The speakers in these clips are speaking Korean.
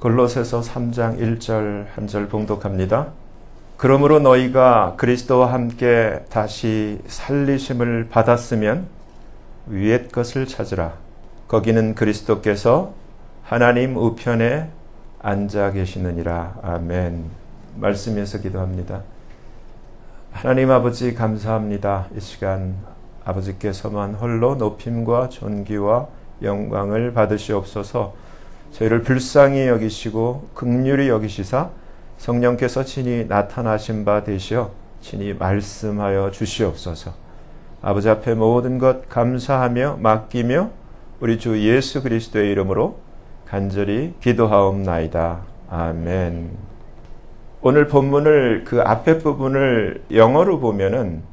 골로새서 3장 1절 한 절 봉독합니다. 그러므로 너희가 그리스도와 함께 다시 살리심을 받았으면 위의 것을 찾으라. 거기는 그리스도께서 하나님 우편에 앉아 계시느니라. 아멘. 말씀에서 기도합니다. 하나님 아버지 감사합니다. 이 시간 아버지께서만 홀로 높임과 존귀와 영광을 받으시옵소서. 저희를 불쌍히 여기시고 긍휼히 여기시사 성령께서 친히 나타나신 바 되시어 친히 말씀하여 주시옵소서. 아버지 앞에 모든 것 감사하며 맡기며 우리 주 예수 그리스도의 이름으로 간절히 기도하옵나이다. 아멘. 오늘 본문을 그 앞에 부분을 영어로 보면은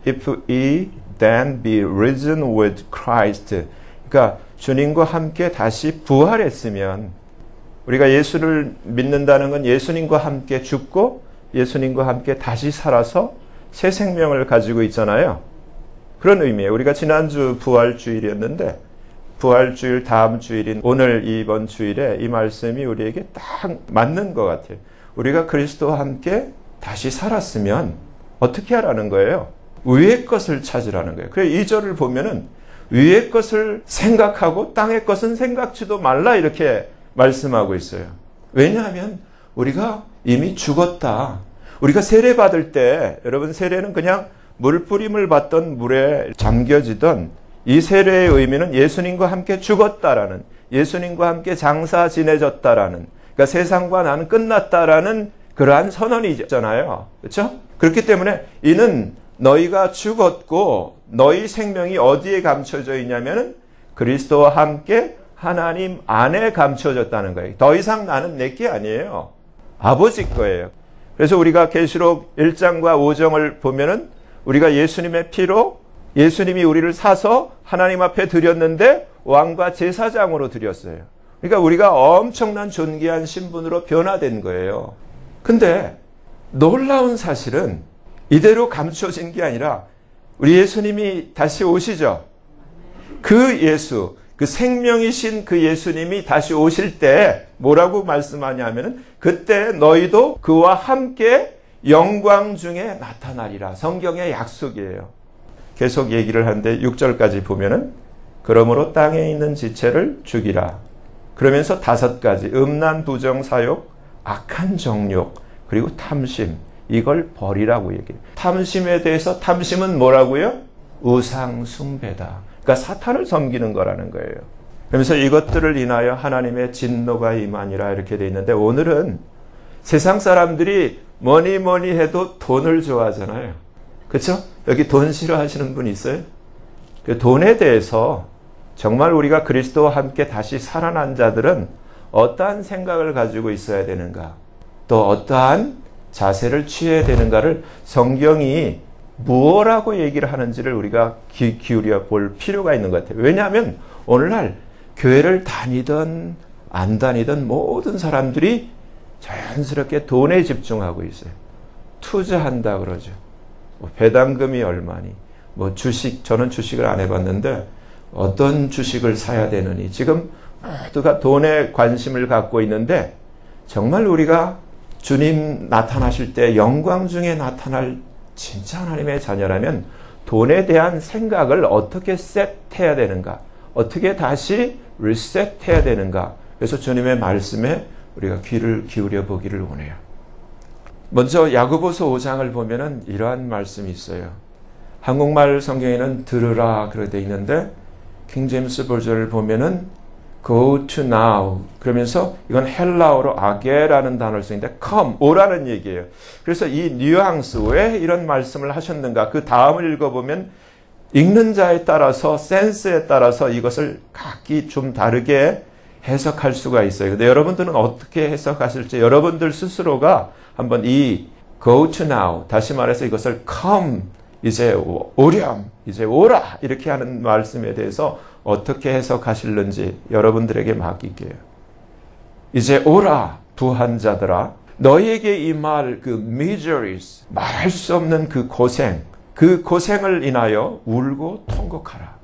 If ye then be risen with Christ, 그러니까 주님과 함께 다시 부활했으면, 우리가 예수를 믿는다는 건 예수님과 함께 죽고 예수님과 함께 다시 살아서 새 생명을 가지고 있잖아요. 그런 의미예요. 우리가 지난주 부활주일이었는데 부활주일 다음 주일인 오늘 이번 주일에 이 말씀이 우리에게 딱 맞는 것 같아요. 우리가 그리스도와 함께 다시 살았으면 어떻게 하라는 거예요? 위의 것을 찾으라는 거예요. 그래서 2절을 보면은 위의 것을 생각하고 땅의 것은 생각지도 말라 이렇게 말씀하고 있어요. 왜냐하면 우리가 이미 죽었다. 우리가 세례 받을 때, 여러분 세례는 그냥 물뿌림을 받던 물에 잠겨지던 이 세례의 의미는 예수님과 함께 죽었다라는, 예수님과 함께 장사 지내졌다라는, 그러니까 세상과 나는 끝났다라는 그러한 선언이잖아요. 그렇죠? 그렇기 때문에 이는 너희가 죽었고 너희 생명이 어디에 감춰져 있냐면은 그리스도와 함께 하나님 안에 감춰졌다는 거예요. 더 이상 나는 내게 아니에요. 아버지 거예요. 그래서 우리가 계시록 1장과 5장을 보면은 우리가 예수님의 피로 예수님이 우리를 사서 하나님 앞에 드렸는데 왕과 제사장으로 드렸어요. 그러니까 우리가 엄청난 존귀한 신분으로 변화된 거예요. 근데 놀라운 사실은 이대로 감춰진 게 아니라 우리 예수님이 다시 오시죠. 그 예수, 그 생명이신 그 예수님이 다시 오실 때 뭐라고 말씀하냐면은 그때 너희도 그와 함께 영광 중에 나타나리라. 성경의 약속이에요. 계속 얘기를 하는데 6절까지 보면은 그러므로 땅에 있는 지체를 죽이라. 그러면서 5가지 음란, 부정, 사욕, 악한 정욕, 그리고 탐심, 이걸 버리라고 얘기해요. 탐심에 대해서 탐심은 뭐라고요? 우상 숭배다. 그러니까 사탄을 섬기는 거라는 거예요. 그러면서 이것들을 인하여 하나님의 진노가 임하니라 이렇게 돼 있는데, 오늘은 세상 사람들이 뭐니 해도 돈을 좋아하잖아요. 그렇죠? 여기 돈 싫어하시는 분 있어요? 그 돈에 대해서 정말 우리가 그리스도와 함께 다시 살아난 자들은 어떠한 생각을 가지고 있어야 되는가, 또 어떠한 자세를 취해야 되는가를 성경이 무엇라고 얘기를 하는지를 우리가 기울여 볼 필요가 있는 것 같아요. 왜냐하면 오늘날 교회를 다니든 안 다니든 모든 사람들이 자연스럽게 돈에 집중하고 있어요. 투자한다 그러죠. 뭐 배당금이 얼마니, 뭐 주식, 저는 주식을 안 해봤는데 어떤 주식을 사야 되느니, 지금 모두가 돈에 관심을 갖고 있는데, 정말 우리가 주님 나타나실 때 영광 중에 나타날 진짜 하나님의 자녀라면 돈에 대한 생각을 어떻게 셋해야 되는가, 어떻게 다시 리셋해야 되는가. 그래서 주님의 말씀에 우리가 귀를 기울여 보기를 원해요. 먼저 야고보서 5장을 보면은 이러한 말씀이 있어요. 한국말 성경에는 들으라 그렇게 되어 있는데 킹제임스 버전을 보면은 go to now, 그러면서 이건 헬라어로 아게라는 단어를 쓰는데 come, 오라는 얘기예요. 그래서 이 뉘앙스, 왜 이런 말씀을 하셨는가, 그 다음을 읽어보면 읽는 자에 따라서, 센스에 따라서 이것을 각기 좀 다르게 해석할 수가 있어요. 근데 여러분들은 어떻게 해석하실지 여러분들 스스로가 한번 이 go to now, 다시 말해서 이것을 come, 이제 오렴, 이제 오라, 이렇게 하는 말씀에 대해서 어떻게 해석하실는지 여러분들에게 맡길게요. 이제 오라, 부한 자들아, 너희에게 이 말, 그 miseries, 말할 수 없는 그 고생, 그 고생을 인하여 울고 통곡하라.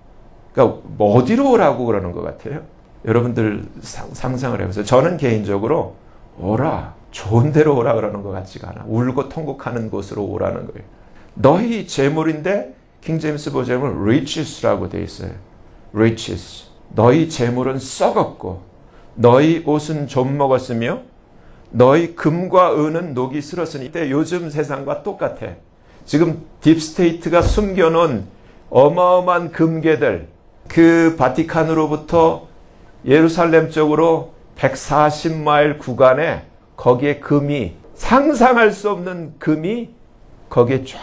그러니까 어디로 오라고 그러는 것 같아요? 여러분들 상상을 해보세요. 저는 개인적으로 오라, 좋은 데로 오라 그러는 것 같지가 않아. 울고 통곡하는 곳으로 오라는 거예요. 너희 재물인데 킹제임스 버전은 riches라고 되어 있어요. riches. 너희 재물은 썩었고 너희 옷은 좀 먹었으며 너희 금과 은은 녹이 슬었으니 요즘 세상과 똑같아. 지금 딥스테이트가 숨겨놓은 어마어마한 금괴들, 그 바티칸으로부터 예루살렘 쪽으로 140마일 구간에 거기에 금이, 상상할 수 없는 금이 거기에 쫙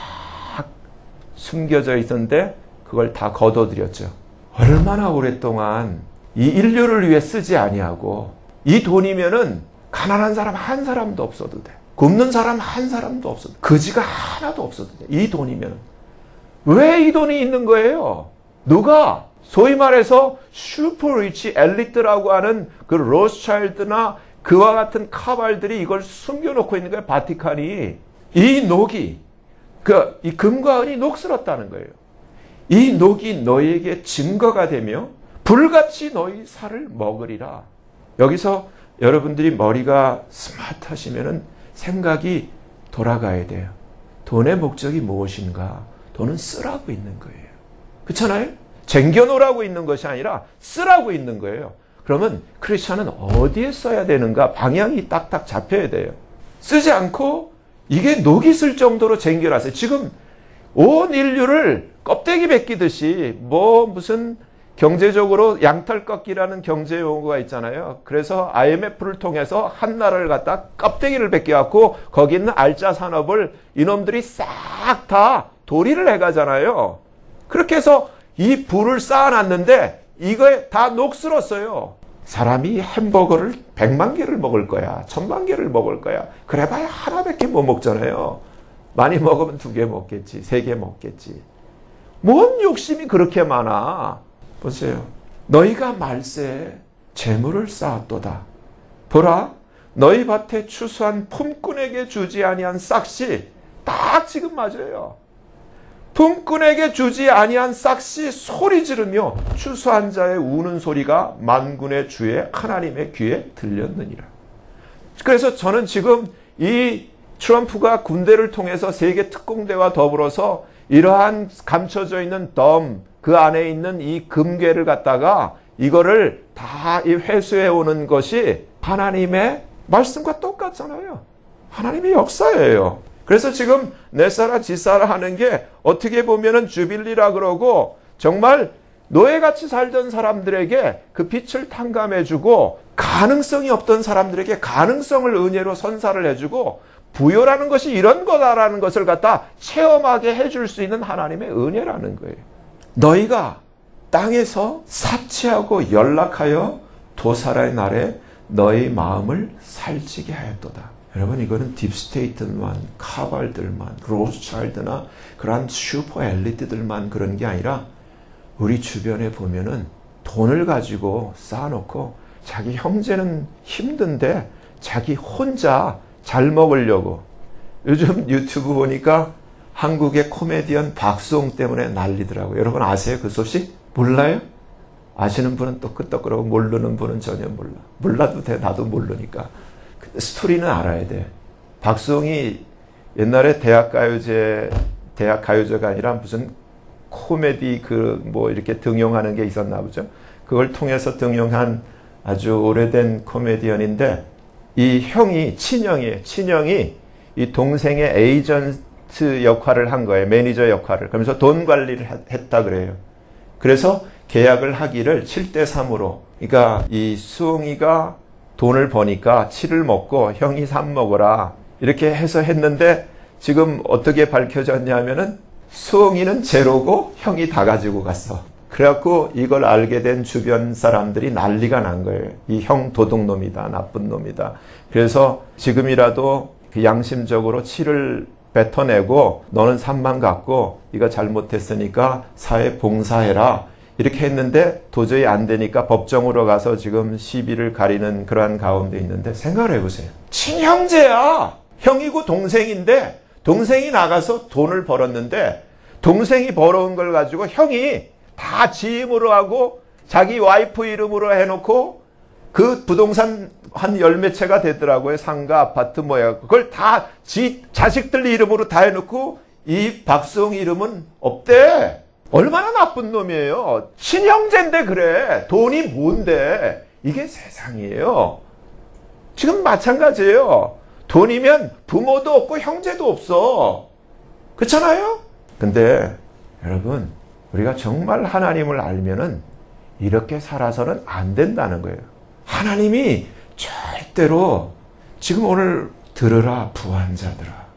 숨겨져 있었는데 그걸 다 거둬들였죠. 얼마나 오랫동안 이 인류를 위해 쓰지 아니하고, 이 돈이면은 가난한 사람 한 사람도 없어도 돼. 굶는 사람 한 사람도 없어도 돼. 거지가 하나도 없어도 돼. 이 돈이면. 왜 이 돈이 있는 거예요? 누가? 소위 말해서 슈퍼리치 엘리트라고 하는 그 로스차일드나 그와 같은 카발들이 이걸 숨겨놓고 있는 거예요. 바티칸이. 이 녹이, 이 금과 은이 녹슬었다는 거예요. 이 녹이 너희에게 증거가 되며 불같이 너희 살을 먹으리라. 여기서 여러분들이 머리가 스마트하시면은 생각이 돌아가야 돼요. 돈의 목적이 무엇인가? 돈은 쓰라고 있는 거예요. 그렇잖아요? 쟁겨놓으라고 있는 것이 아니라 쓰라고 있는 거예요. 그러면 크리스천은 어디에 써야 되는가? 방향이 딱딱 잡혀야 돼요. 쓰지 않고 이게 녹이 슬 정도로 쟁겨놨어요. 지금 온 인류를 껍데기 벗기듯이 무슨 경제적으로 양털 꺾기라는 경제 용어가 있잖아요. 그래서 IMF를 통해서 한 나라를 갖다 껍데기를 벗겨갖고 거기 있는 알짜 산업을 이놈들이 싹 다 도리를 해가잖아요. 그렇게 해서 이 불을 쌓아놨는데 이거에 다 녹슬었어요. 사람이 햄버거를 100만 개를 먹을 거야. 1000만 개를 먹을 거야. 그래봐야 하나밖에 못 먹잖아요. 많이 먹으면 2개 먹겠지. 3개 먹겠지. 뭔 욕심이 그렇게 많아. 보세요. 너희가 말세에 재물을 쌓았도다. 보라, 너희 밭에 추수한 품꾼에게 주지 아니한 싹시. 딱 지금 맞아요. 품꾼에게 주지 아니한 싹시 소리 지르며 추수한 자의 우는 소리가 만군의 주의 하나님의 귀에 들렸느니라. 그래서 저는 지금 이 트럼프가 군대를 통해서 세계 특공대와 더불어서 이러한 감춰져 있는 그 안에 있는 이 금괴를 갖다가 이거를 다 회수해 오는 것이 하나님의 말씀과 똑같잖아요. 하나님의 역사예요. 그래서 지금 넷사라 지사라 하는 게 어떻게 보면은 주빌리라 그러고 정말 노예같이 살던 사람들에게 그 빛을 탕감해주고 가능성이 없던 사람들에게 가능성을 은혜로 선사를 해주고 부여라는 것이 이런 거다라는 것을 갖다 체험하게 해줄 수 있는 하나님의 은혜라는 거예요. 너희가 땅에서 사치하고 연락하여 도살의 날에 너희 마음을 살찌게 하였도다. 여러분, 이거는 딥스테이트만, 카발들만, 로스차일드나 그런 슈퍼 엘리트들만 그런 게 아니라 우리 주변에 보면은 돈을 가지고 쌓아놓고 자기 형제는 힘든데 자기 혼자 잘 먹으려고. 요즘 유튜브 보니까 한국의 코미디언 박수홍 때문에 난리더라고요. 여러분 아세요? 그 소식? 몰라요? 아시는 분은 또 끄떡끄러고 모르는 분은 전혀 몰라. 몰라도 돼. 나도 모르니까. 근데 스토리는 알아야 돼. 박수홍이 옛날에 대학 가요제가 아니라 무슨 코미디 이렇게 등용하는 게 있었나 보죠. 그걸 통해서 등용한 아주 오래된 코미디언인데 이 형이 친형이에요. 친형이 이 동생의 에이전트 역할을 한 거예요. 매니저 역할을. 그러면서 돈 관리를 했다 그래요. 그래서 계약을 하기를 7대3으로. 그러니까 이 수홍이가 돈을 버니까 7을 먹고 형이 3 먹어라. 이렇게 해서 했는데 지금 어떻게 밝혀졌냐면은 수홍이는 제로고 형이 다 가지고 갔어. 그래갖고 이걸 알게 된 주변 사람들이 난리가 난 거예요. 이 형 도둑놈이다. 나쁜 놈이다. 그래서 지금이라도 그 양심적으로 7을 뱉어내고 너는 3만 갖고 이거 잘못했으니까 사회 봉사해라. 이렇게 했는데 도저히 안 되니까 법정으로 가서 지금 시비를 가리는 그러한 가운데 있는데 생각을 해보세요. 친형제야. 형이고 동생인데 동생이 나가서 돈을 벌었는데 동생이 벌어온 걸 가지고 형이 다 지임으로 하고 자기 와이프 이름으로 해놓고 그 부동산 한 열몇 채가 되더라고요. 상가, 아파트 뭐야. 그걸 다 자식들 이름으로 다 해놓고 이 박수홍 이름은 없대. 얼마나 나쁜 놈이에요. 친형제인데 그래. 돈이 뭔데. 이게 세상이에요. 지금 마찬가지예요. 돈이면 부모도 없고 형제도 없어. 그렇잖아요? 근데 여러분, 우리가 정말 하나님을 알면은 이렇게 살아서는 안 된다는 거예요. 하나님이 절대로 지금 오늘 들으라 부한자들아.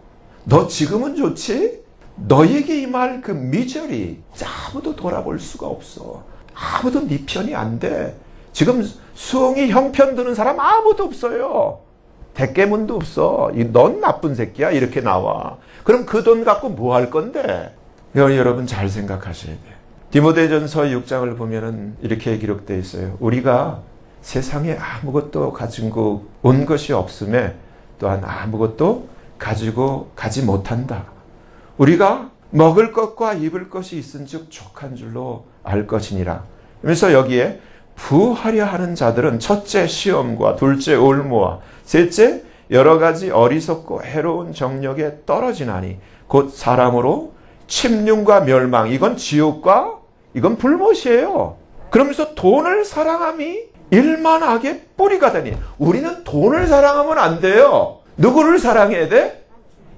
너 지금은 좋지? 너에게 임할 그 미저리 아무도 돌아볼 수가 없어. 아무도 네 편이 안 돼. 지금 수홍이 형편 드는 사람 아무도 없어요. 대깨문도 없어. 넌 나쁜 새끼야. 이렇게 나와. 그럼 그 돈 갖고 뭐 할 건데? 여러분 잘 생각하셔야 돼. 디모데전서 6장을 보면은 이렇게 기록되어 있어요. 우리가 세상에 아무것도 가지고 온 것이 없음에 또한 아무것도 가지고 가지 못한다. 우리가 먹을 것과 입을 것이 있은즉 족한 줄로 알 것이니라. 그래서 여기에 부하려 하는 자들은 첫째 시험과 둘째 올무와 셋째 여러 가지 어리석고 해로운 정력에 떨어지나니 곧 사람으로 침륜과 멸망, 이건 지옥과 이건 불못이에요. 그러면서 돈을 사랑함이 일만하게 뿌리가 되니 우리는 돈을 사랑하면 안 돼요. 누구를 사랑해야 돼?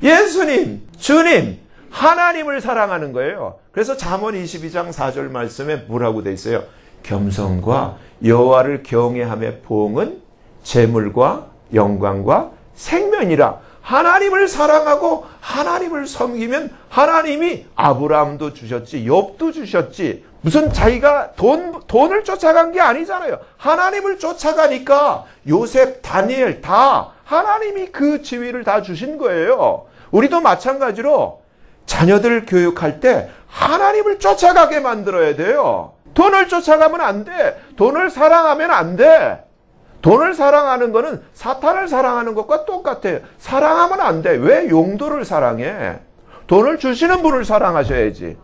예수님, 주님, 하나님을 사랑하는 거예요. 그래서 잠언 22장 4절 말씀에 뭐라고 돼 있어요? 겸손과 여호와를 경외함의 보응은 재물과 영광과 생명이라. 하나님을 사랑하고 하나님을 섬기면 하나님이 아브라함도 주셨지, 욥도 주셨지. 무슨 자기가 돈을 쫓아간 게 아니잖아요. 하나님을 쫓아가니까 요셉, 다니엘 다 하나님이 그 지위를 다 주신 거예요. 우리도 마찬가지로 자녀들 교육할 때 하나님을 쫓아가게 만들어야 돼요. 돈을 쫓아가면 안 돼. 돈을 사랑하면 안 돼. 돈을 사랑하는 거는 사탄을 사랑하는 것과 똑같아요. 사랑하면 안 돼. 왜 용도를 사랑해? 돈을 주시는 분을 사랑하셔야지.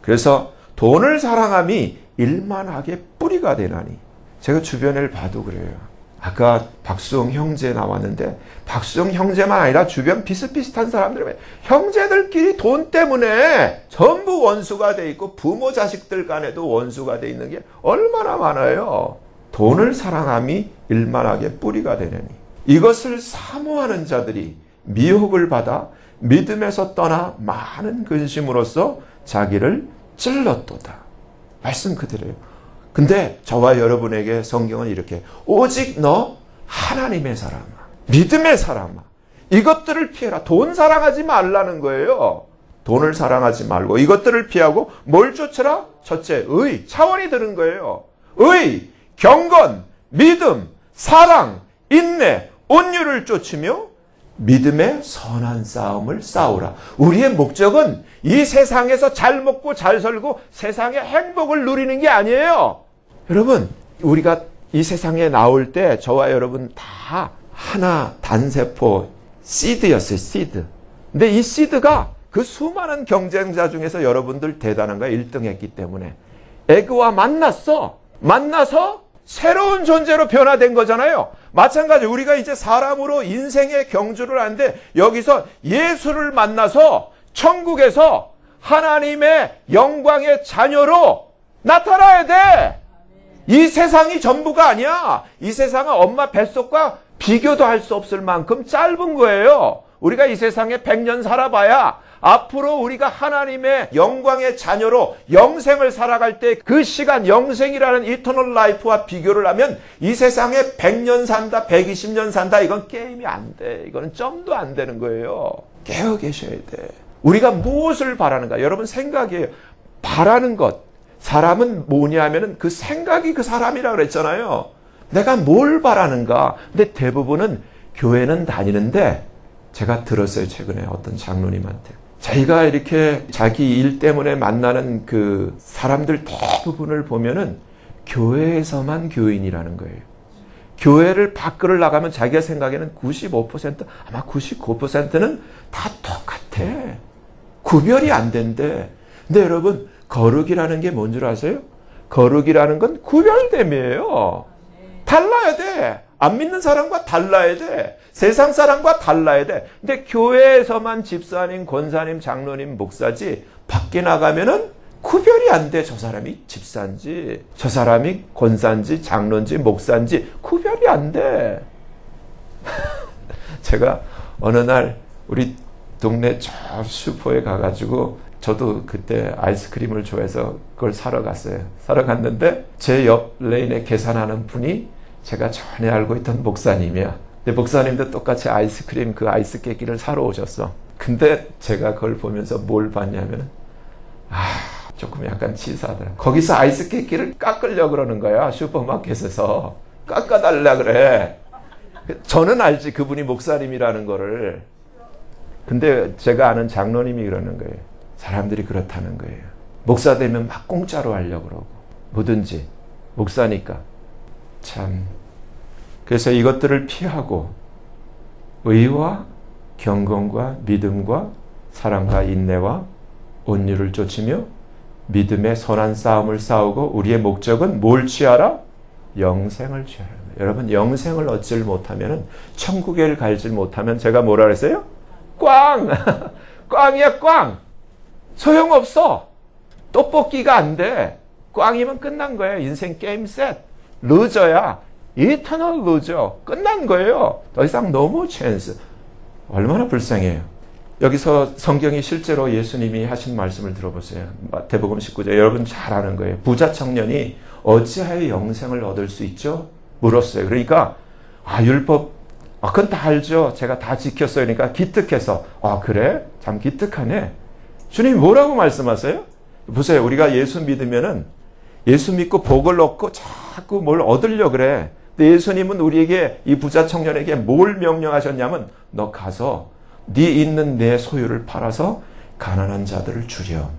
그래서 돈을 사랑함이 일만하게 뿌리가 되나니. 제가 주변을 봐도 그래요. 아까 박수홍 형제 나왔는데 박수홍 형제만 아니라 주변 비슷비슷한 사람들, 형제들끼리 돈 때문에 전부 원수가 돼 있고 부모 자식들 간에도 원수가 돼 있는 게 얼마나 많아요. 돈을 사랑함이 일만하게 뿌리가 되느니 이것을 사모하는 자들이 미혹을 받아 믿음에서 떠나 많은 근심으로써 자기를 찔렀도다. 말씀 그대로예요. 근데 저와 여러분에게 성경은 이렇게, 오직 너 하나님의 사람아, 믿음의 사람아, 이것들을 피해라. 돈 사랑하지 말라는 거예요. 돈을 사랑하지 말고 이것들을 피하고 뭘 쫓으라? 첫째, 의, 차원이 드는 거예요. 의, 경건, 믿음, 사랑, 인내, 온유를 쫓으며 믿음의 선한 싸움을 싸우라. 우리의 목적은 이 세상에서 잘 먹고 잘 살고 세상의 행복을 누리는 게 아니에요. 여러분, 우리가 이 세상에 나올 때 저와 여러분 다 하나 단세포 씨드였어요. 씨드. 근데 이 씨드가 그 수많은 경쟁자 중에서 여러분들 대단한 거야. 1등 했기 때문에. 에그와 만났어. 만나서 새로운 존재로 변화된 거잖아요. 마찬가지 우리가 이제 사람으로 인생의 경주를 하는데 여기서 예수를 만나서 천국에서 하나님의 영광의 자녀로 나타나야 돼. 이 세상이 전부가 아니야. 이 세상은 엄마 뱃속과 비교도 할 수 없을 만큼 짧은 거예요. 우리가 이 세상에 100년 살아봐야 앞으로 우리가 하나님의 영광의 자녀로 영생을 살아갈 때 그 시간, 영생이라는 이터널 라이프와 비교를 하면 이 세상에 100년 산다, 120년 산다, 이건 게임이 안 돼. 이거는 점도 안 되는 거예요. 깨어 계셔야 돼. 우리가 무엇을 바라는가? 여러분 생각이에요. 바라는 것. 사람은 뭐냐 하면은 그 생각이 그 사람이라고 그랬잖아요. 내가 뭘 바라는가? 근데 대부분은 교회는 다니는데 제가 들었어요. 최근에 어떤 장로님한테. 자기가 이렇게 자기 일 때문에 만나는 그 사람들 대부분을 보면은 교회에서만 교인이라는 거예요. 교회를 밖으로 나가면 자기가 생각에는 95%, 아마 99%는 다 똑같아. 구별이 안 된대. 근데 여러분, 거룩이라는 게 뭔 줄 아세요? 거룩이라는 건 구별됨이에요. 달라야 돼. 안 믿는 사람과 달라야 돼. 세상 사람과 달라야 돼. 근데 교회에서만 집사님, 권사님, 장로님, 목사지 밖에 나가면은 구별이 안 돼. 저 사람이 집사인지, 저 사람이 권사인지, 장로인지, 목사인지 구별이 안 돼. 제가 어느 날 우리 동네 저 슈퍼에 가가지고 저도 그때 아이스크림을 좋아해서 그걸 사러 갔어요. 사러 갔는데 제 옆 레인에 계산하는 분이 제가 전에 알고 있던 목사님이야. 근데 목사님도 똑같이 아이스크림 그 아이스 깨끼를 사러 오셨어. 근데 제가 그걸 보면서 뭘 봤냐면 조금 약간 치사하더라. 거기서 아이스 깨끼를 깎으려고 그러는 거야. 슈퍼마켓에서. 깎아달라 그래. 저는 알지 그분이 목사님이라는 거를. 근데 제가 아는 장로님이 그러는 거예요. 사람들이 그렇다는 거예요. 목사 되면 막 공짜로 하려고 그러고 뭐든지 목사니까. 참. 그래서 이것들을 피하고 의와 경건과 믿음과 사랑과 인내와 온유를 쫓으며 믿음의 선한 싸움을 싸우고 우리의 목적은 뭘 취하라? 영생을 취하라. 여러분 영생을 얻질 못하면 천국에 갈질 못하면 제가 뭐라 그랬어요? 꽝! 꽝이야 꽝! 소용없어. 떡볶이가 안 돼. 꽝이면 끝난 거예요. 인생 게임 셋. 루저야. 이터널 루저. 끝난 거예요. 더 이상 노모 찬스. 얼마나 불쌍해요. 여기서 성경이 실제로 예수님이 하신 말씀을 들어보세요. 마태복음 19장 여러분 잘 아는 거예요. 부자 청년이 어찌하여 영생을 얻을 수 있죠? 물었어요. 그러니까 율법 그건 다 알죠. 제가 다 지켰어요. 그러니까 기특해서 그래? 참 기특하네. 주님 뭐라고 말씀하세요? 보세요. 우리가 예수 믿으면은 예수 믿고 복을 얻고 자꾸 뭘 얻으려고 그래. 근데 예수님은 우리에게 이 부자 청년에게 뭘 명령하셨냐면 너 가서 네 있는 내 소유를 팔아서 가난한 자들을 주렴.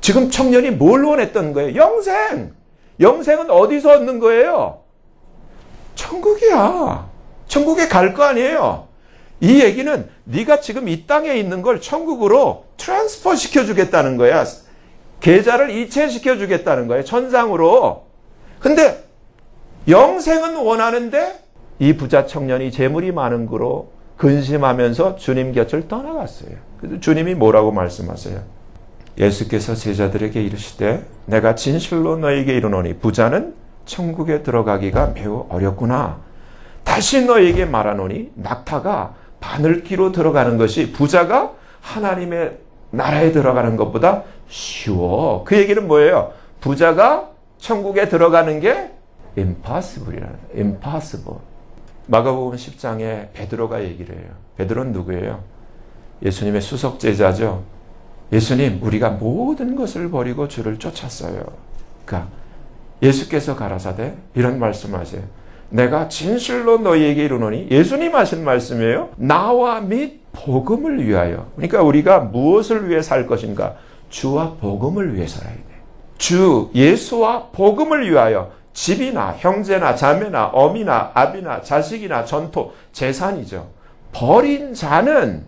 지금 청년이 뭘 원했던 거예요? 영생! 영생은 어디서 얻는 거예요? 천국이야. 천국에 갈 거 아니에요. 이 얘기는 네가 지금 이 땅에 있는 걸 천국으로 트랜스퍼 시켜주겠다는 거야. 계좌를 이체시켜주겠다는 거예요. 천상으로. 근데 영생은 원하는데 이 부자 청년이 재물이 많은 거로 근심하면서 주님 곁을 떠나갔어요. 그래서 주님이 뭐라고 말씀하세요? 예수께서 제자들에게 이르시되 내가 진실로 너에게 이르노니 부자는 천국에 들어가기가 매우 어렵구나. 다시 너에게 말하노니 낙타가 바늘기로 들어가는 것이 부자가 하나님의 나라에 들어가는 것보다 쉬워. 그 얘기는 뭐예요? 부자가 천국에 들어가는 게 impossible이라는 impossible. 마가복음 10장에 베드로가 얘기를 해요. 베드로는 누구예요? 예수님의 수석 제자죠. 예수님, 우리가 모든 것을 버리고 주를 쫓았어요. 그러니까 예수께서 가라사대 이런 말씀하세요. 내가 진실로 너희에게 이르노니 예수님 하신 말씀이에요. 나와 및 복음을 위하여. 그러니까 우리가 무엇을 위해 살 것인가? 주와 복음을 위해 살아야 돼. 주 예수와 복음을 위하여 집이나 형제나 자매나 어미나 아비나 자식이나 전토 재산이죠. 버린 자는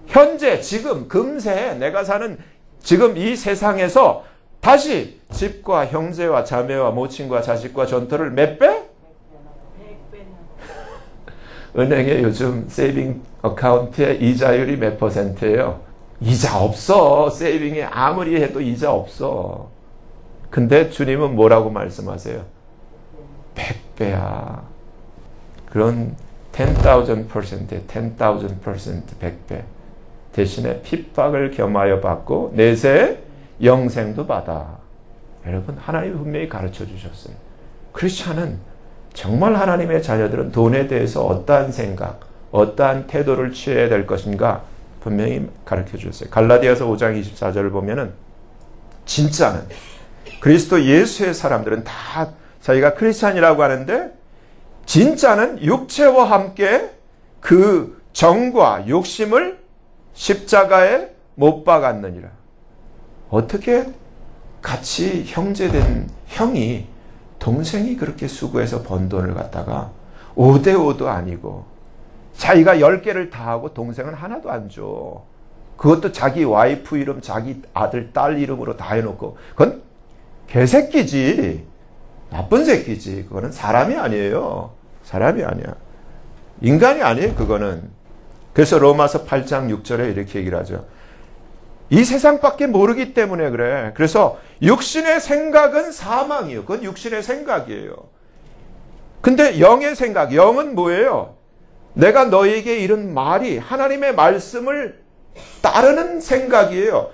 현재 지금 금세 내가 사는 지금 이 세상에서 다시 집과 형제와 자매와 모친과 자식과 전토를 몇 배? 은행에 요즘 세이빙 어카운트에 이자율이 몇 %예요? 이자 없어. 세이빙에 아무리 해도 이자 없어. 근데 주님은 뭐라고 말씀하세요? 100배야. 그런 10,000%, 100배. 대신에 핍박을 겸하여 받고 내세 영생도 받아. 여러분 하나님이 분명히 가르쳐 주셨어요. 크리스찬은 정말 하나님의 자녀들은 돈에 대해서 어떠한 생각, 어떠한 태도를 취해야 될 것인가 분명히 가르쳐 주셨어요. 갈라디아서 5장 24절을 보면은 진짜는 그리스도 예수의 사람들은 다 자기가 크리스찬이라고 하는데 진짜는 육체와 함께 그 정과 욕심을 십자가에 못 박았느니라. 어떻게 같이 형제된 형이 동생이 그렇게 수고해서 번 돈을 갖다가 5대5도 아니고 자기가 10개를 다 하고 동생은 하나도 안 줘. 그것도 자기 와이프 이름, 자기 아들, 딸 이름으로 다 해놓고. 그건 개새끼지. 나쁜 새끼지. 그거는 사람이 아니에요. 사람이 아니야. 인간이 아니에요, 그거는. 그래서 로마서 8장 6절에 이렇게 얘기를 하죠. 이 세상밖에 모르기 때문에 그래. 그래서 육신의 생각은 사망이에요. 그건 육신의 생각이에요. 근데 영의 생각, 영은 뭐예요? 내가 너에게 이런 말이 하나님의 말씀을 따르는 생각이에요.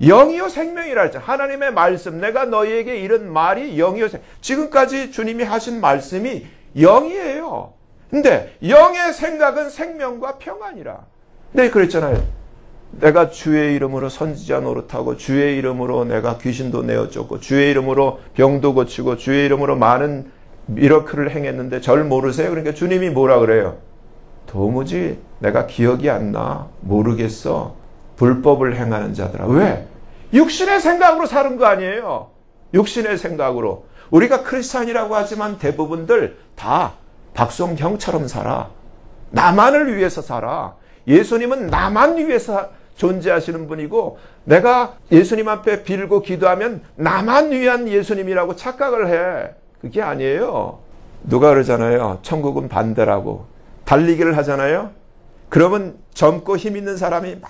영이요 생명이라 했죠. 하나님의 말씀, 내가 너희에게 이런 말이 영이요 생명. 지금까지 주님이 하신 말씀이 영이에요. 근데 영의 생각은 생명과 평안이라. 네, 그랬잖아요. 내가 주의 이름으로 선지자 노릇하고 주의 이름으로 내가 귀신도 내어쫓고 주의 이름으로 병도 고치고 주의 이름으로 많은 미러클을 행했는데 절 모르세요? 그러니까 주님이 뭐라 그래요? 도무지 내가 기억이 안 나. 모르겠어. 불법을 행하는 자들아. 왜? 육신의 생각으로 사는 거 아니에요. 육신의 생각으로. 우리가 크리스찬이라고 하지만 대부분들 다 박성경처럼 살아. 나만을 위해서 살아. 예수님은 나만 위해서 존재하시는 분이고 내가 예수님 앞에 빌고 기도하면 나만 위한 예수님이라고 착각을 해. 그게 아니에요. 누가 그러잖아요. 천국은 반대라고. 달리기를 하잖아요. 그러면 젊고 힘 있는 사람이 막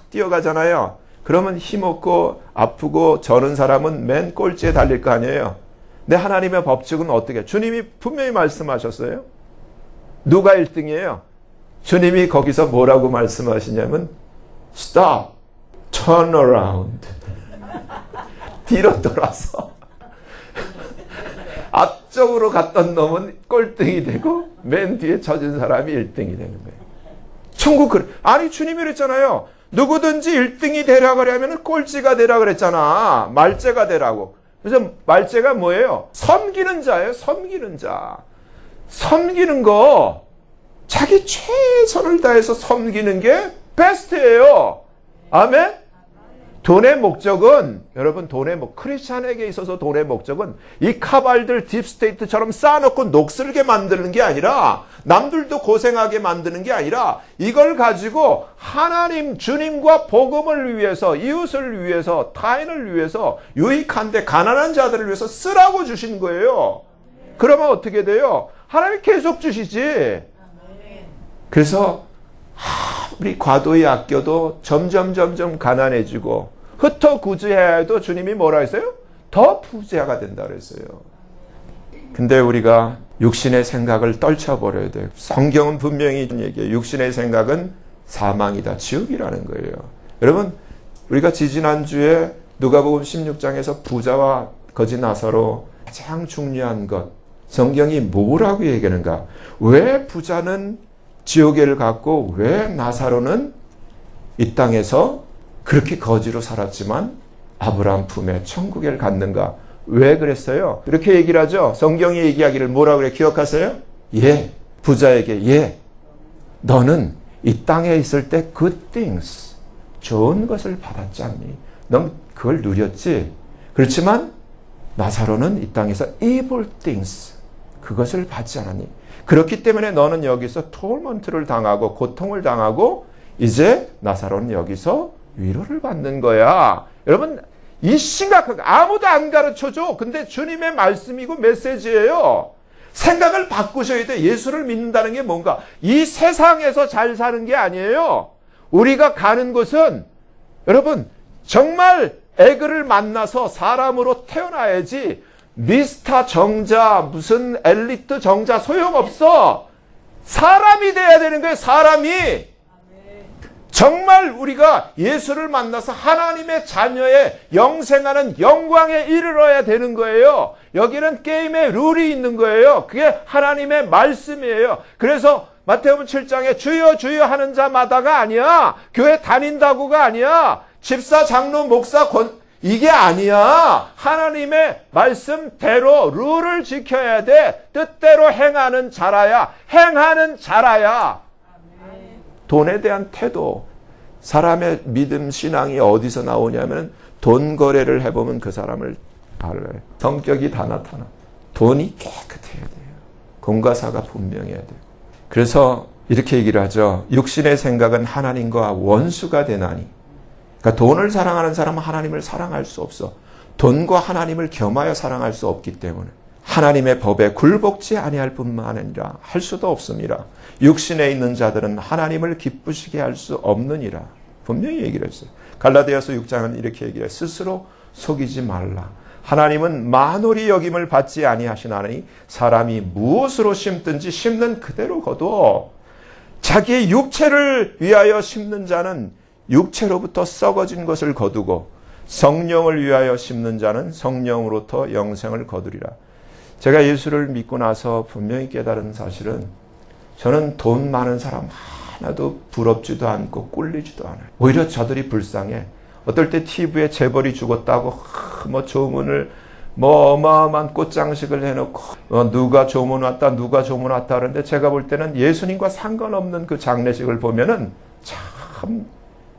뛰어가잖아요. 그러면 힘없고 아프고 저런 사람은 맨 꼴찌에 달릴 거 아니에요. 근데 하나님의 법칙은 어떻게? 주님이 분명히 말씀하셨어요. 누가 1등이에요? 주님이 거기서 뭐라고 말씀하시냐면 Stop, turn around. 뒤로 돌아서 앞쪽으로 갔던 놈은 꼴등이 되고 맨 뒤에 젖은 사람이 1등이 되는 거예요. 천국 아니 주님이 그랬잖아요. 누구든지 1등이 되라 그러면 꼴찌가 되라 그랬잖아. 말제가 되라고. 그래서 말제가 뭐예요? 섬기는 자예요. 섬기는 자. 섬기는 거 자기 최선을 다해서 섬기는 게 베스트예요. 아멘? 돈의 목적은 여러분 크리스찬에게 있어서 돈의 목적은 이 카발들 딥스테이트처럼 쌓아놓고 녹슬게 만드는 게 아니라 남들도 고생하게 만드는 게 아니라 이걸 가지고 하나님 주님과 복음을 위해서 이웃을 위해서 타인을 위해서 유익한데 가난한 자들을 위해서 쓰라고 주신 거예요. 그러면 어떻게 돼요? 하나님이 계속 주시지. 그래서 우리 과도히 아껴도 점점 가난해지고 흩어구지해야 해도 주님이 뭐라 했어요? 더 부자가 된다 그랬어요. 근데 우리가 육신의 생각을 떨쳐버려야 돼요. 성경은 분명히 얘기해요. 육신의 생각은 사망이다. 지옥이라는 거예요. 여러분 우리가 지지난주에 누가복음 16장에서 부자와 거지 나사로 가장 중요한 것 성경이 뭐라고 얘기하는가? 왜 부자는 지옥에를 갔고 왜 나사로는 이 땅에서 그렇게 거지로 살았지만 아브라함 품에 천국에 갔는가? 왜 그랬어요? 이렇게 얘기를 하죠. 성경이 얘기하기를 뭐라고 그래? 기억하세요? 부자에게 너는 이 땅에 있을 때 good things, 좋은 것을 받았지 않니? 넌 그걸 누렸지? 그렇지만 나사로는 이 땅에서 evil things, 그것을 받지 않았니? 그렇기 때문에 너는 여기서 torment를 당하고 고통을 당하고 이제 나사로는 여기서 위로를 받는 거야. 여러분 이 심각한 아무도 안 가르쳐줘. 근데 주님의 말씀이고 메시지예요. 생각을 바꾸셔야 돼. 예수를 믿는다는 게 뭔가 이 세상에서 잘 사는 게 아니에요. 우리가 가는 곳은 여러분 정말 애그를 만나서 사람으로 태어나야지 미스터 정자 무슨 엘리트 정자 소용없어. 사람이 돼야 되는 거예요. 사람이. 정말 우리가 예수를 만나서 하나님의 자녀의 영생하는 영광에 이르러야 되는 거예요. 여기는 게임의 룰이 있는 거예요. 그게 하나님의 말씀이에요. 그래서 마태복음 7장에 주여 주여 하는 자마다가 아니야. 교회 다닌다고가 아니야. 집사, 장로, 목사, 이게 아니야. 하나님의 말씀대로 룰을 지켜야 돼. 뜻대로 행하는 자라야. 행하는 자라야. 돈에 대한 태도, 사람의 믿음, 신앙이 어디서 나오냐면 돈 거래를 해보면 그 사람을 알아요. 성격이 다 나타나. 돈이 깨끗해야 돼요. 공과사가 분명해야 돼요. 그래서 이렇게 얘기를 하죠. 육신의 생각은 하나님과 원수가 되나니. 그러니까 돈을 사랑하는 사람은 하나님을 사랑할 수 없어. 돈과 하나님을 겸하여 사랑할 수 없기 때문에 하나님의 법에 굴복지 아니할 뿐만 아니라 할 수도 없습니다. 육신에 있는 자들은 하나님을 기쁘시게 할 수 없느니라. 분명히 얘기를 했어요. 갈라디아서 6장은 이렇게 얘기해요. 스스로 속이지 말라. 하나님은 만홀히 여김을 받지 아니하시나니 사람이 무엇으로 심든지 심는 그대로 거두어. 자기의 육체를 위하여 심는 자는 육체로부터 썩어진 것을 거두고 성령을 위하여 심는 자는 성령으로부터 영생을 거두리라. 제가 예수를 믿고 나서 분명히 깨달은 사실은 저는 돈 많은 사람 하나도 부럽지도 않고 꿀리지도 않아요. 오히려 저들이 불쌍해. 어떨 때 TV에 재벌이 죽었다고 조문을 어마어마한 꽃장식을 해놓고 누가 조문 왔다 누가 조문 왔다 하는데 제가 볼 때는 예수님과 상관없는 그 장례식을 보면은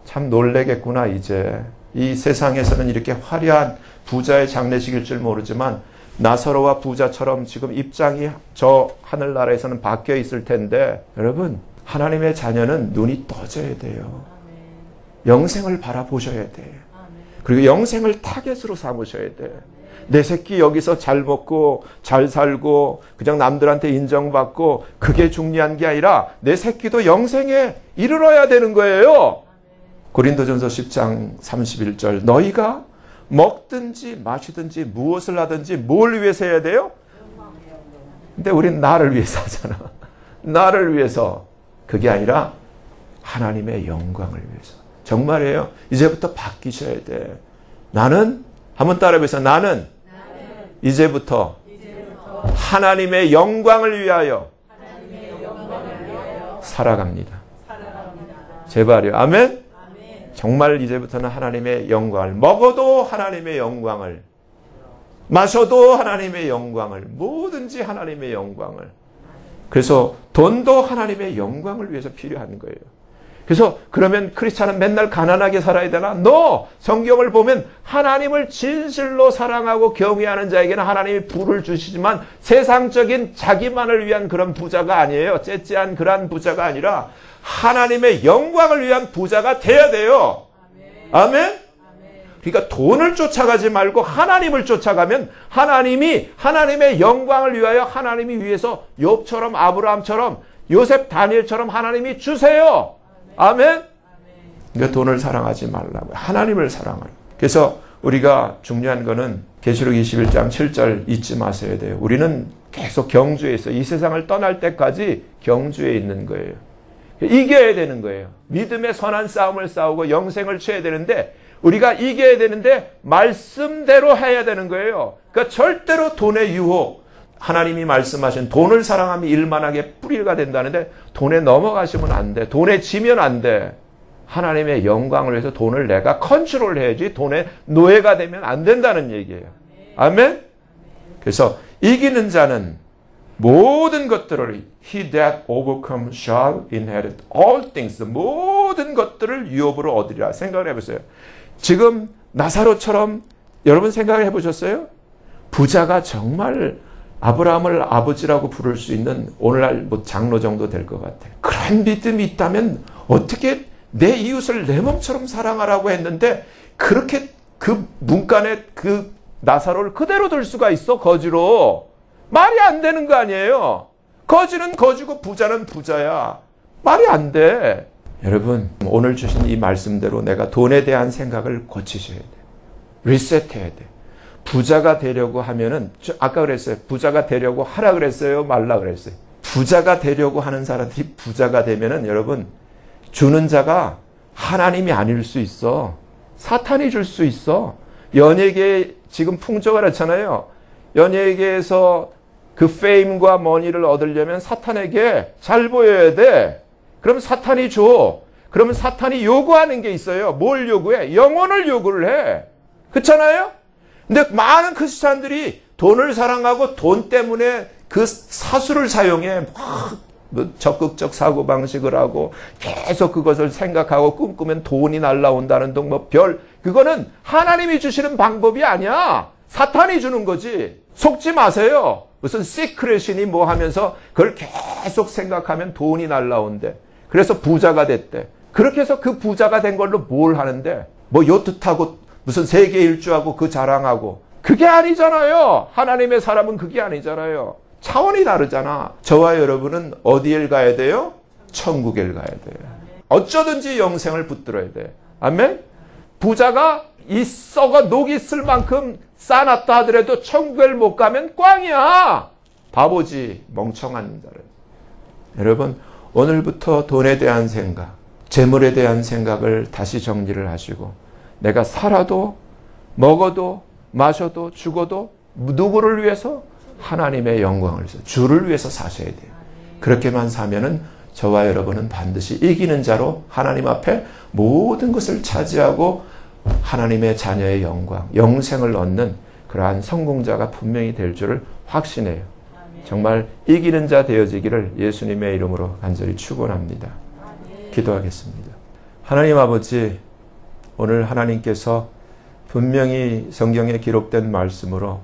참 놀래겠구나. 이제 이 세상에서는 이렇게 화려한 부자의 장례식일 줄 모르지만 나사로와 부자처럼 지금 입장이 저 하늘나라에서는 바뀌어 있을 텐데 여러분 하나님의 자녀는 눈이 떠져야 돼요. 영생을 바라보셔야 돼. 그리고 영생을 타겟으로 삼으셔야 돼. 내 새끼 여기서 잘 먹고 잘 살고 그냥 남들한테 인정받고 그게 중요한 게 아니라 내 새끼도 영생에 이르러야 되는 거예요. 고린도전서 10장 31절 너희가 먹든지 마시든지 무엇을 하든지 뭘 위해서 해야 돼요? 근데 우린 나를 위해서 하잖아. 나를 위해서. 그게 아니라 하나님의 영광을 위해서. 정말이에요. 이제부터 바뀌셔야 돼. 나는 한번 따라해보세요. 나는 이제부터 하나님의 영광을 위하여 살아갑니다. 제발요. 아멘? 정말 이제부터는 하나님의 영광을 먹어도 하나님의 영광을 마셔도 하나님의 영광을 뭐든지 하나님의 영광을 그래서 돈도 하나님의 영광을 위해서 필요한 거예요. 그래서 그러면 크리스찬은 맨날 가난하게 살아야 되나? No! 성경을 보면 하나님을 진실로 사랑하고 경외하는 자에게는 하나님이 부를 주시지만 세상적인 자기만을 위한 그런 부자가 아니에요. 째째한 그러한 부자가 아니라 하나님의 영광을 위한 부자가 돼야 돼요. 아멘? 그러니까 돈을 쫓아가지 말고 하나님을 쫓아가면 하나님이 하나님의 영광을 위하여 하나님이 위해서 욥처럼 아브라함처럼 요셉 다니엘처럼 하나님이 주세요. 아멘? 그러니까 돈을 사랑하지 말라고요. 하나님을 사랑하라. 그래서 우리가 중요한 거는 계시록 21장 7절 잊지 마셔야 돼요. 우리는 계속 경주에 있어. 이 세상을 떠날 때까지 경주에 있는 거예요. 이겨야 되는 거예요. 믿음의 선한 싸움을 싸우고 영생을 취해야 되는데 우리가 이겨야 되는데 말씀대로 해야 되는 거예요. 그러니까 절대로 돈의 유혹, 하나님이 말씀하신 돈을 사랑하면 일만하게 뿌리가 된다는데 돈에 넘어가시면 안 돼. 돈에 지면 안 돼. 하나님의 영광을 위해서 돈을 내가 컨트롤해야지 돈의 노예가 되면 안 된다는 얘기예요. 아멘? 그래서 이기는 자는 모든 것들을 He that overcomes shall inherit all things. 모든 것들을 유업으로 얻으리라. 생각을 해보세요. 지금 나사로처럼 여러분 생각을 해보셨어요? 부자가 정말 아브라함을 아버지라고 부를 수 있는 오늘날 장로 정도 될 것 같아요. 그런 믿음이 있다면 어떻게 내 이웃을 내 몸처럼 사랑하라고 했는데 그렇게 그 문간에 그 나사로를 그대로 둘 수가 있어? 거지로. 말이 안 되는 거 아니에요. 거지는 거지고 부자는 부자야. 말이 안 돼. 여러분 오늘 주신 이 말씀대로 내가 돈에 대한 생각을 고치셔야 돼요. 리셋해야 돼. 부자가 되려고 하면은 아까 그랬어요. 부자가 되려고 하라 그랬어요? 말라 그랬어요? 부자가 되려고 하는 사람들이 부자가 되면은 여러분 주는 자가 하나님이 아닐 수 있어. 사탄이 줄 수 있어. 연예계 지금 풍조가 그렇잖아요. 연예계에서 그 페임과 머니를 얻으려면 사탄에게 잘 보여야 돼. 그럼 사탄이 줘. 그러면 사탄이 요구하는 게 있어요. 뭘 요구해? 영혼을 요구를 해. 그렇잖아요? 근데 많은 크리스찬들이 돈을 사랑하고 돈 때문에 그 사수를 사용해 적극적 사고방식을 하고 계속 그것을 생각하고 꿈꾸면 돈이 날라온다는 등 그거는 하나님이 주시는 방법이 아니야. 사탄이 주는 거지. 속지 마세요. 무슨 시크릿이니 뭐 하면서 그걸 계속 생각하면 돈이 날라온대. 그래서 부자가 됐대. 그렇게 해서 그 부자가 된 걸로 뭘 하는데? 뭐 요트 타고 무슨 세계 일주하고 그 자랑하고. 그게 아니잖아요. 하나님의 사람은 그게 아니잖아요. 차원이 다르잖아. 저와 여러분은 어디에 가야 돼요? 천국에 가야 돼요. 어쩌든지 영생을 붙들어야 돼. 아멘? 부자가 이 썩어 녹이 쓸 만큼 쌓아놨다 하더라도 천국을 못 가면 꽝이야. 바보지. 멍청한 자를. 여러분, 오늘부터 돈에 대한 생각, 재물에 대한 생각을 다시 정리를 하시고, 내가 살아도 먹어도 마셔도 죽어도 누구를 위해서? 하나님의 영광을 위해서, 주를 위해서 사셔야 돼요. 그렇게만 사면은 저와 여러분은 반드시 이기는 자로 하나님 앞에 모든 것을 차지하고 하나님의 자녀의 영광, 영생을 얻는 그러한 성공자가 분명히 될 줄을 확신해요. 정말 이기는 자 되어지기를 예수님의 이름으로 간절히 축원합니다. 기도하겠습니다. 하나님 아버지, 오늘 하나님께서 분명히 성경에 기록된 말씀으로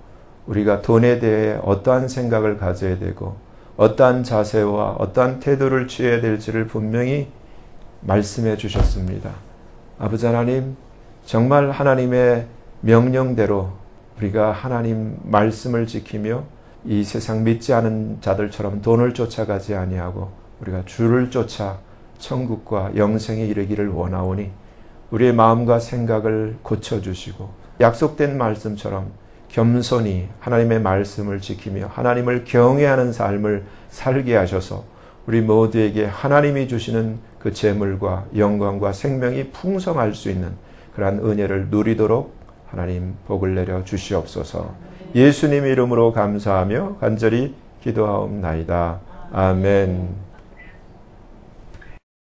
우리가 돈에 대해 어떠한 생각을 가져야 되고 어떠한 자세와 어떠한 태도를 취해야 될지를 분명히 말씀해 주셨습니다. 아버지 하나님, 정말 하나님의 명령대로 우리가 하나님 말씀을 지키며 이 세상 믿지 않은 자들처럼 돈을 쫓아가지 아니하고 우리가 주를 쫓아 천국과 영생에 이르기를 원하오니 우리의 마음과 생각을 고쳐주시고 약속된 말씀처럼 겸손히 하나님의 말씀을 지키며 하나님을 경외하는 삶을 살게 하셔서 우리 모두에게 하나님이 주시는 그 재물과 영광과 생명이 풍성할 수 있는 그러한 은혜를 누리도록 하나님 복을 내려 주시옵소서. 예수님 이름으로 감사하며 간절히 기도하옵나이다. 아멘.